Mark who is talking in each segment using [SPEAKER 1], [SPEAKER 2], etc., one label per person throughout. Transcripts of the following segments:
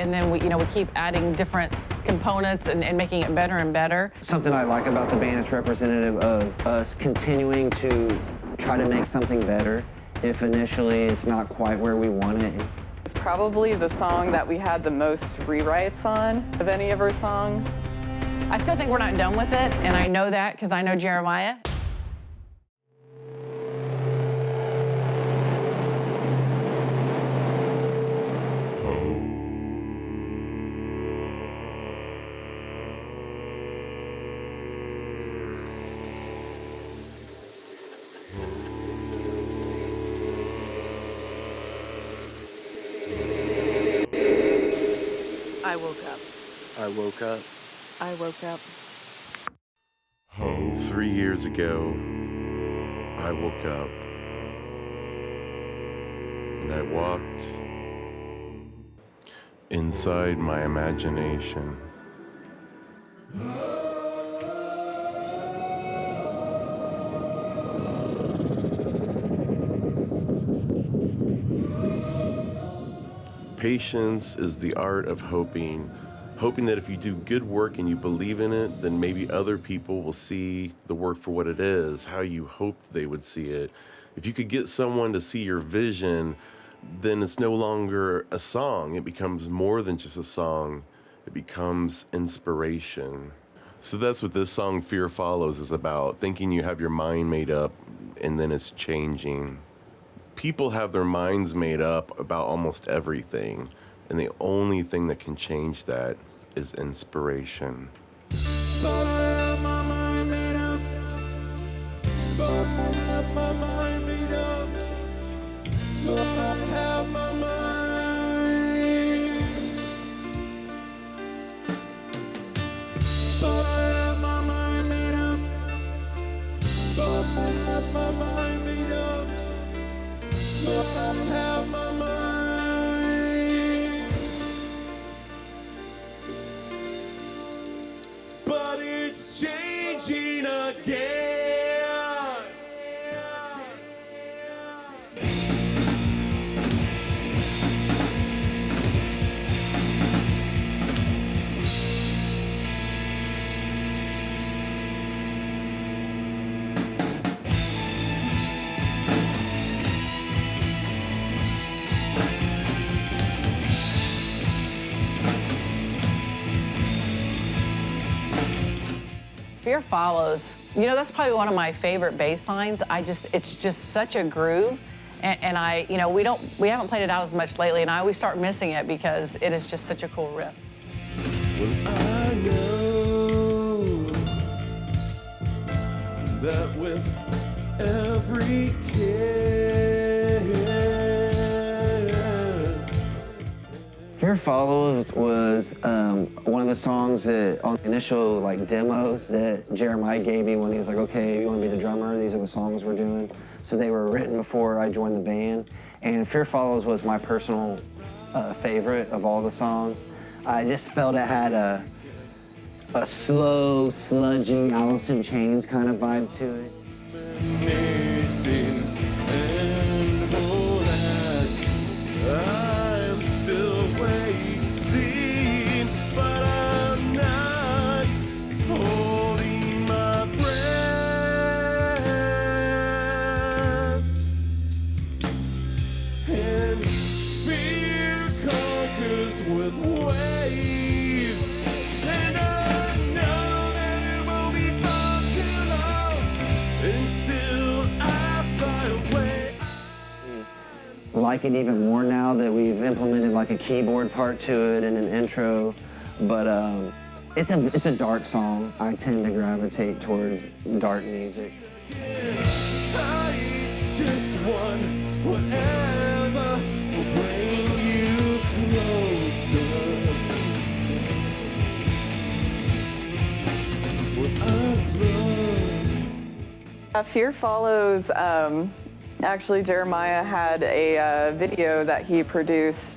[SPEAKER 1] and then we keep adding different components and making it better and better.
[SPEAKER 2] Something I like about the band is representative of us continuing to try to make something better if initially it's not quite where we want it.
[SPEAKER 3] It's probably the song that we had the most rewrites on of any of our songs.
[SPEAKER 1] I still think we're not done with it, and I know that because I know Jeremiah.
[SPEAKER 3] I woke up.
[SPEAKER 4] I woke up.
[SPEAKER 3] I woke up.
[SPEAKER 4] 3 years ago, I woke up and I walked inside my imagination. Patience is the art of hoping that if you do good work and you believe in it, then maybe other people will see the work for what it is, how you hoped they would see it. If you could get someone to see your vision, then it's no longer a song. It becomes more than just a song. It becomes inspiration. So that's what this song, Fear Follows, is about, thinking you have your mind made up and then it's changing. People have their minds made up about almost everything, and the only thing that can change that is inspiration.
[SPEAKER 5] Thought I had my mind made up. Thought I had my mind made up. Thought I had my mind. Thought I had my mind made up. Thought I had my mind made up. Thought I had my mind. But it's changing again.
[SPEAKER 1] Fear Follows. That's probably one of my favorite bass lines. It's just such a groove. And we haven't played it out as much lately, and I always start missing it because it is just such a cool riff.
[SPEAKER 5] Well, I know that with every kiss.
[SPEAKER 2] Fear Follows was one of the songs that on the initial demos that Jeremiah gave me when he was like, okay, you want to be the drummer? These are the songs we're doing. So they were written before I joined the band. And Fear Follows was my personal favorite of all the songs. I just felt it had a slow, sludgy Alice in Chains kind of vibe to it.
[SPEAKER 5] And for that, I'm still waiting, but I'm not holding my breath. And fear conquers with waves, and I know that it won't be far too long until I fly away.
[SPEAKER 2] Like it even more now that we've implemented a keyboard part to it and an intro, but it's a dark song. I tend to gravitate towards dark music.
[SPEAKER 5] I just want whatever will bring you closer. What I've learned.
[SPEAKER 3] Fear Follows, actually Jeremiah had a video that he produced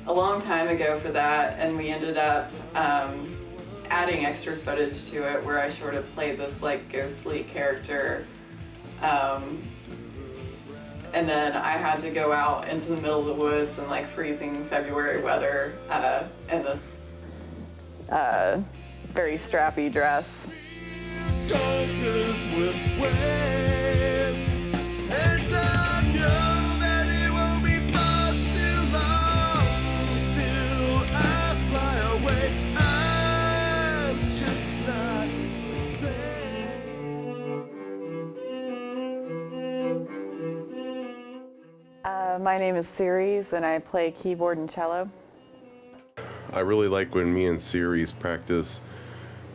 [SPEAKER 3] a long time ago for that, and we ended up adding extra footage to it where I sort of played this ghostly character. and then I had to go out into the middle of the woods in like freezing February weather in this very strappy dress.
[SPEAKER 5] Conquers with waves, and I know that it won't be far too long till I fly away. I'm just not the same.
[SPEAKER 3] My name is Ceres, and I play keyboard and cello.
[SPEAKER 4] I really like when me and Ceres practice.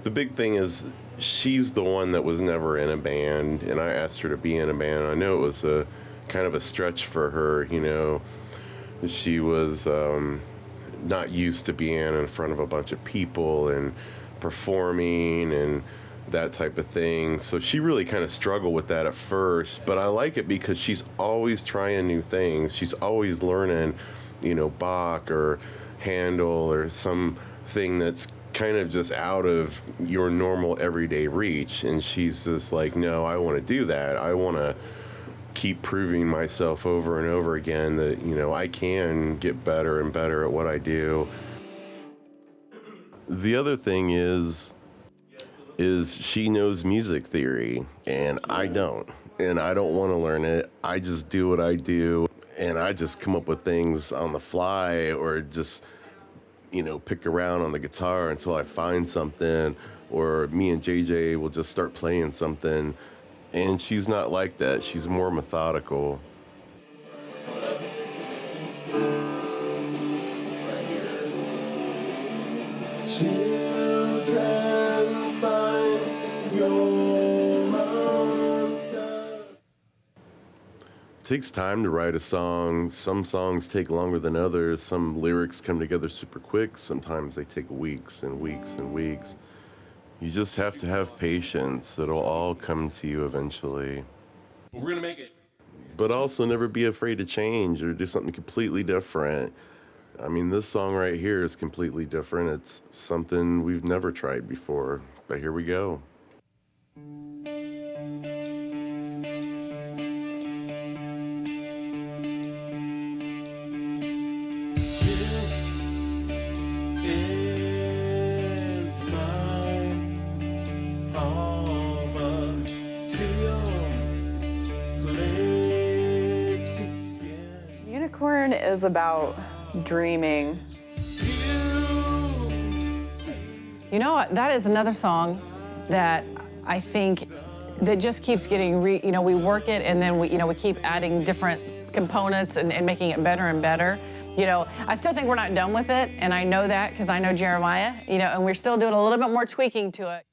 [SPEAKER 4] The big thing is she's the one that was never in a band, and I asked her to be in a band. I know it was a kind of a stretch for her, you know. She was not used to being in front of a bunch of people and performing and that type of thing. So she really kind of struggled with that at first, but I like it because she's always trying new things. She's always learning, you know, Bach or Handel or something that's kind of just out of your normal everyday reach, and she's just like, no, I want to do that. I want to keep proving myself over and over again that, you know, I can get better and better at what I do. The other thing is she knows music theory and I don't, and I don't want to learn it. I just do what I do, and I just come up with things on the fly, or just, you know, pick around on the guitar until I find something, or me and JJ will just start playing something. And she's not like that. She's more methodical.
[SPEAKER 5] Children, find your monster.
[SPEAKER 4] It takes time to write a song. Some songs take longer than others. Some lyrics come together super quick. Sometimes they take weeks and weeks and weeks. You just have to have patience. It'll all come to you eventually.
[SPEAKER 5] We're gonna make it.
[SPEAKER 4] But also never be afraid to change or do something completely different. I mean, this song right here is completely different. It's something we've never tried before, but here we go.
[SPEAKER 5] This is my armor, steel flakes its skin.
[SPEAKER 3] Unicorn is about dreaming.
[SPEAKER 1] You know, that is another song that I think that just keeps getting, you know, we work it and then we keep adding different components and making it better and better. You know, I still think we're not done with it, and I know that because I know Jeremiah, you know, and we're still doing a little bit more tweaking to it.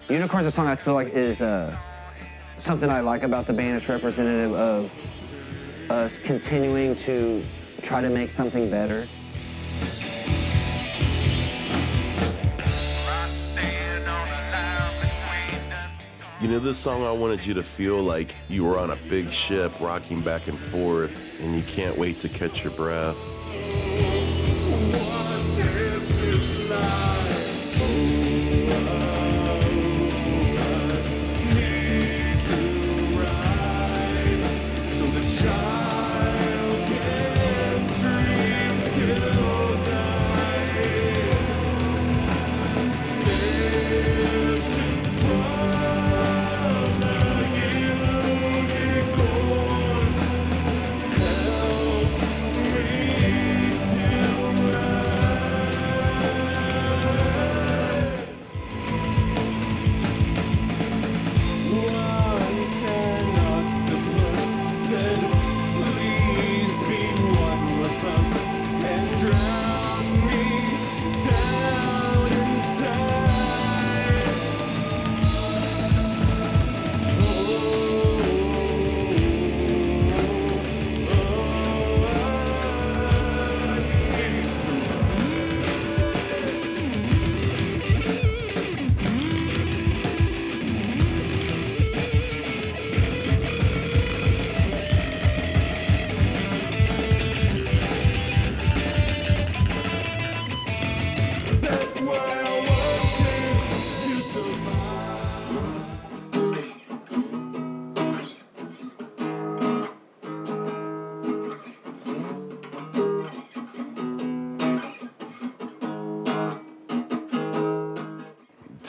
[SPEAKER 2] Unicorn's a song I feel like is something I like about the band. It's representative of us continuing to try to make something better.
[SPEAKER 4] You know, this song, I wanted you to feel like you were on a big ship rocking back and forth, and you can't wait to catch your breath.
[SPEAKER 5] What is this life? Need to ride so the child can dream till night. Visions from a unicorn, help me.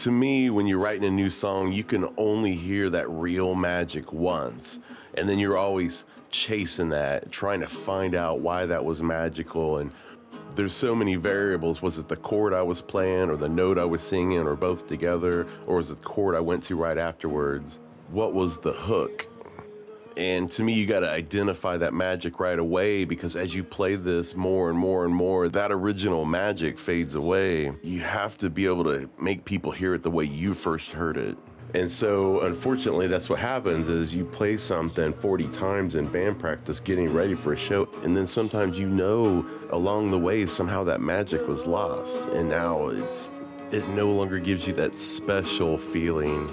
[SPEAKER 4] to me, when you're writing a new song, you can only hear that real magic once. And then you're always chasing that, trying to find out why that was magical. And there's so many variables. Was it the chord I was playing, or the note I was singing, or both together? Or was it the chord I went to right afterwards? What was the hook? And to me, you got to identify that magic right away, because as you play this more and more and more, that original magic fades away. You have to be able to make people hear it the way you first heard it. And so, unfortunately, that's what happens is you play something 40 times in band practice getting ready for a show, and then sometimes along the way somehow that magic was lost, and now it no longer gives you that special feeling.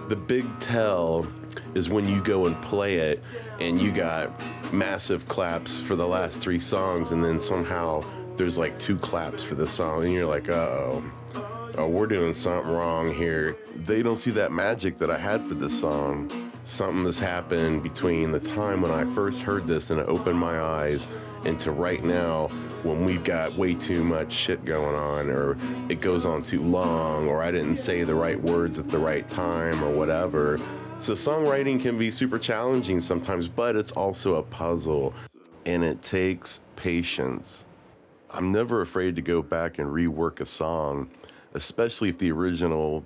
[SPEAKER 4] The big tell is when you go and play it and you got massive claps for the last 3 songs, and then somehow there's like 2 claps for the song, and you're like, oh, we're doing something wrong here. They don't see that magic that I had for this song. Something has happened between the time when I first heard this and it opened my eyes, and to right now when we've got way too much shit going on, or it goes on too long, or I didn't say the right words at the right time, or whatever. So songwriting can be super challenging sometimes, but it's also a puzzle, and it takes patience. I'm never afraid to go back and rework a song, especially if the original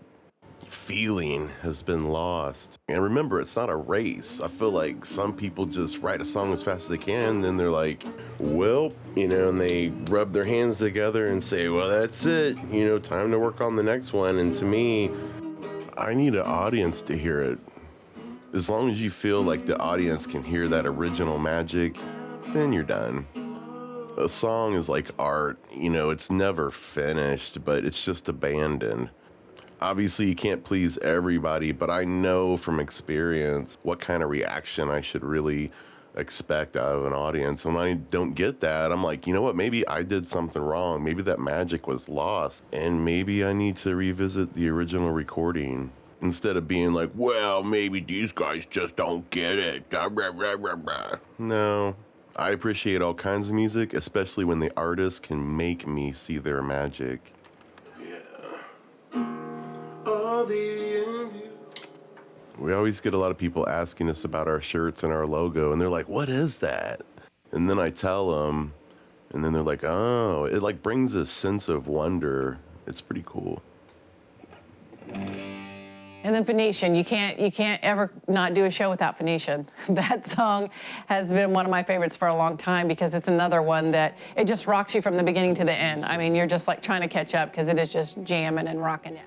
[SPEAKER 4] feeling has been lost. And remember, it's not a race. I feel like some people just write a song as fast as they can, then they're like, well, and they rub their hands together and say, well, that's it, time to work on the next one. And to me, I need an audience to hear it. As long as you feel like the audience can hear that original magic, then you're done. A song is like art, it's never finished, but it's just abandoned. Obviously, you can't please everybody, but I know from experience what kind of reaction I should really expect out of an audience. When I don't get that, I'm like, you know what, maybe I did something wrong. Maybe that magic was lost, and maybe I need to revisit the original recording instead of being like, well, maybe these guys just don't get it. No. I appreciate all kinds of music, especially when the artist can make me see their magic. We always get a lot of people asking us about our shirts and our logo, and they're like, what is that? And then I tell them, and then they're like, oh, it like brings a sense of wonder. It's pretty cool.
[SPEAKER 1] And then Phoenician, you can't ever not do a show without Phoenician. That song has been one of my favorites for a long time, because it's another one that it just rocks you from the beginning to the end. I mean, you're just like trying to catch up because it is just jamming and rocking it.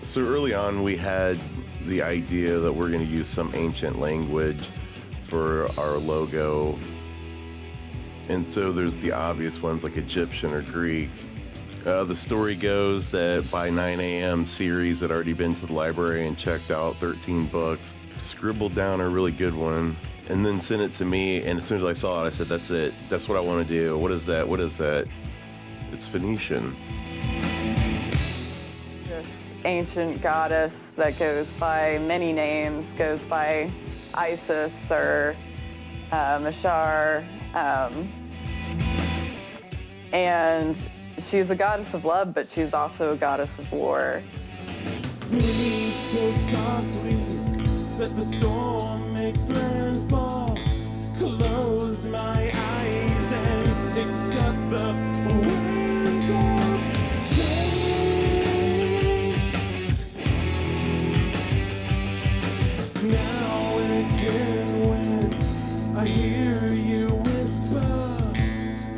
[SPEAKER 4] So early on, we had the idea that we're going to use some ancient language for our logo. And so there's the obvious ones like Egyptian or Greek. The story goes that by 9 a.m., Siri's had already been to the library and checked out 13 books, scribbled down a really good one, and then sent it to me. And as soon as I saw it, I said, that's it. That's what I want to do. What is that? What is that? It's Phoenician.
[SPEAKER 3] Ancient goddess that goes by many names, goes by Isis or Mashar, and she's a goddess of love, but she's also a goddess of war.
[SPEAKER 5] Breathe so softly that the storm makes landfall. Close my eyes and accept the winds of change. Now and again when I hear you whisper,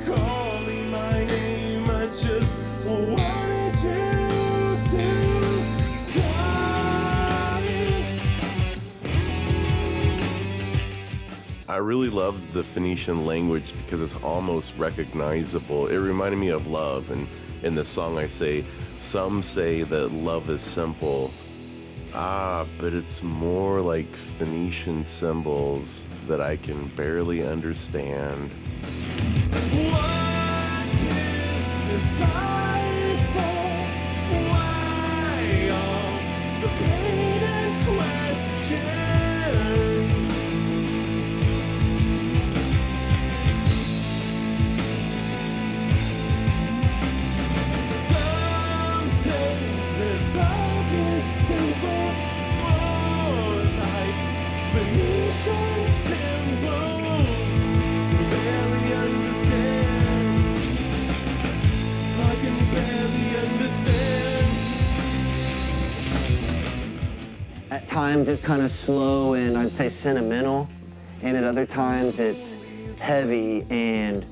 [SPEAKER 5] calling my name, I just wanted you to die.
[SPEAKER 4] I really loved the Phoenician language because it's almost recognizable. It reminded me of love, and in the song I say, some say that love is simple. But it's more like Phoenician symbols that I can barely understand.
[SPEAKER 5] What is this life for? Why all the pain and questions?
[SPEAKER 2] times it's kind of slow and I'd say sentimental, and at other times it's heavy and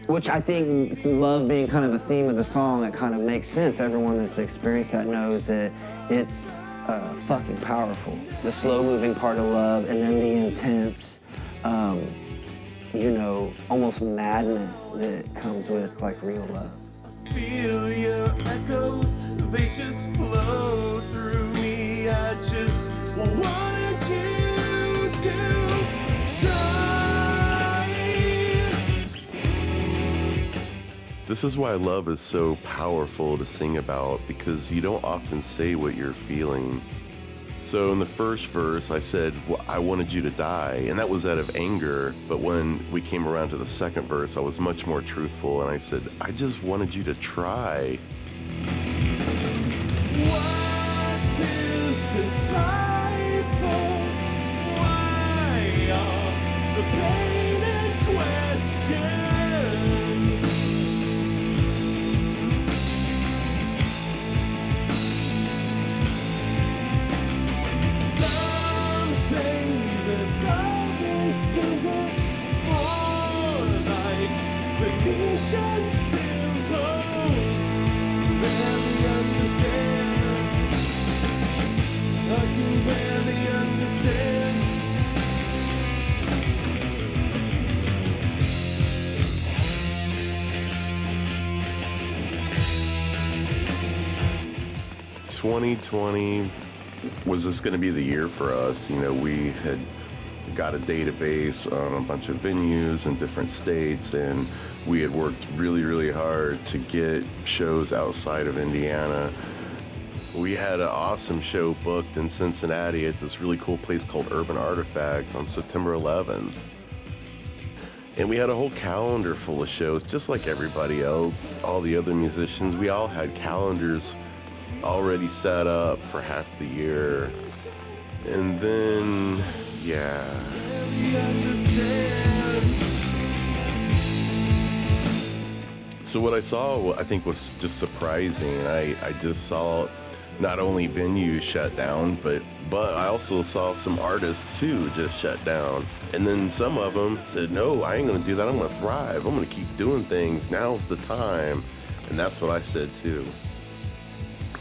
[SPEAKER 2] which I think love being kind of a theme of the song, it kind of makes sense. Everyone that's experienced that knows that it's fucking powerful. The slow-moving part of love, and then the intense, you know, almost madness that comes with like real love.
[SPEAKER 5] Feel your echoes, they just flow through me. I just wanted you to try.
[SPEAKER 4] This is why love is so powerful to sing about, because you don't often say what you're feeling. So in the first verse, I said, well, I wanted you to die, and that was out of anger. But when we came around to the second verse, I was much more truthful, and I said, I just wanted you to try.
[SPEAKER 5] What is this life for? Why are the pain and questions? Some say that love is simple, more like Venetian symbols. Barely understand. I can barely understand.
[SPEAKER 4] – 2020 was this going to be the year for us? You know, we had got a database on a bunch of venues in different states, and we had worked really, really hard to get shows outside of Indiana. We had an awesome show booked in Cincinnati at this really cool place called Urban Artifact on September 11th. And we had a whole calendar full of shows, just like everybody else, all the other musicians. We all had calendars already set up for half the year. And then, yeah. So what I saw, I think, was just surprising. I just saw not only venues shut down, but I also saw some artists too just shut down. And then some of them said, no, I ain't gonna do that, I'm gonna thrive. I'm gonna keep doing things, now's the time. And that's what I said too.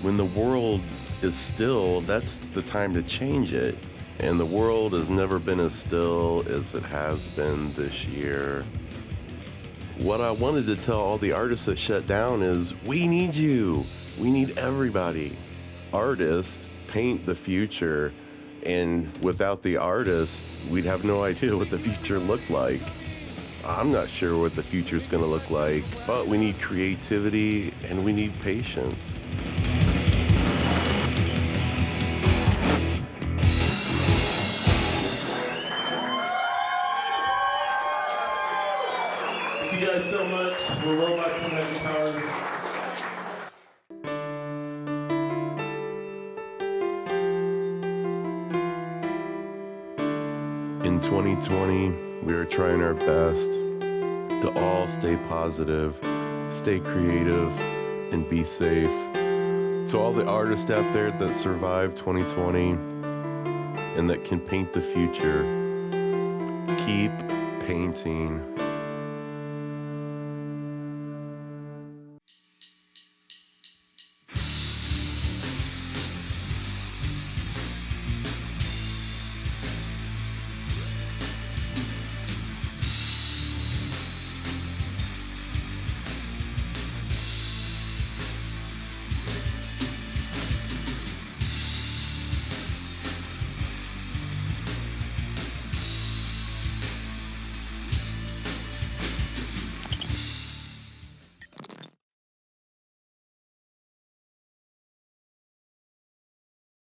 [SPEAKER 4] When the world is still, that's the time to change it. And the world has never been as still as it has been this year. What I wanted to tell all the artists that shut down is, we need you. We need everybody. Artists paint the future, and without the artists, we'd have no idea what the future looked like. I'm not sure what the future's gonna look like, but we need creativity and we need patience.
[SPEAKER 5] Thank you guys so much. We're Robots and Magic Powers.
[SPEAKER 4] In 2020, we are trying our best to all stay positive, stay creative, and be safe. To all the artists out there that survived 2020 and that can paint the future, keep painting.